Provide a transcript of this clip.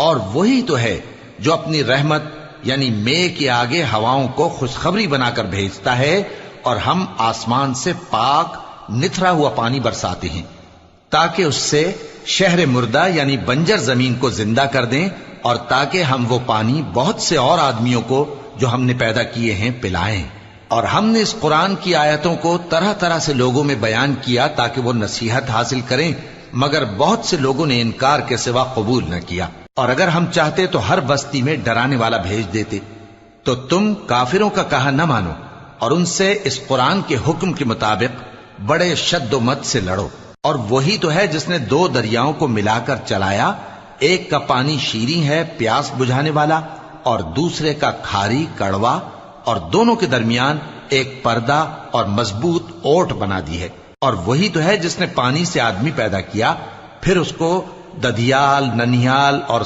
اور وہی تو ہے جو اپنی رحمت یعنی مے کے آگے ہواؤں کو خوشخبری بنا کر بھیجتا ہے، اور ہم آسمان سے پاک نتھرا ہوا پانی برساتے ہیں تاکہ اس سے شہر مردہ یعنی بنجر زمین کو زندہ کر دیں، اور تاکہ ہم وہ پانی بہت سے اور آدمیوں کو جو ہم نے پیدا کیے ہیں پلائیں۔ اور ہم نے اس قرآن کی آیتوں کو طرح طرح سے لوگوں میں بیان کیا تاکہ وہ نصیحت حاصل کریں، مگر بہت سے لوگوں نے انکار کے سوا قبول نہ کیا۔ اور اگر ہم چاہتے تو ہر بستی میں ڈرانے والا بھیج دیتے، تو تم کافروں کا کہا نہ مانو اور ان سے اس قرآن کے حکم کے مطابق بڑے شد و مت سے لڑو۔ اور وہی تو ہے جس نے دو دریاؤں کو ملا کر چلایا، ایک کا پانی شیریں ہے پیاس بجھانے والا، اور دوسرے کا کھاری کڑوا، اور دونوں کے درمیان ایک پردہ اور مضبوط اوٹ بنا دی ہے۔ اور وہی تو ہے جس نے پانی سے آدمی پیدا کیا، پھر اس کو ددھیال، ننھیال اور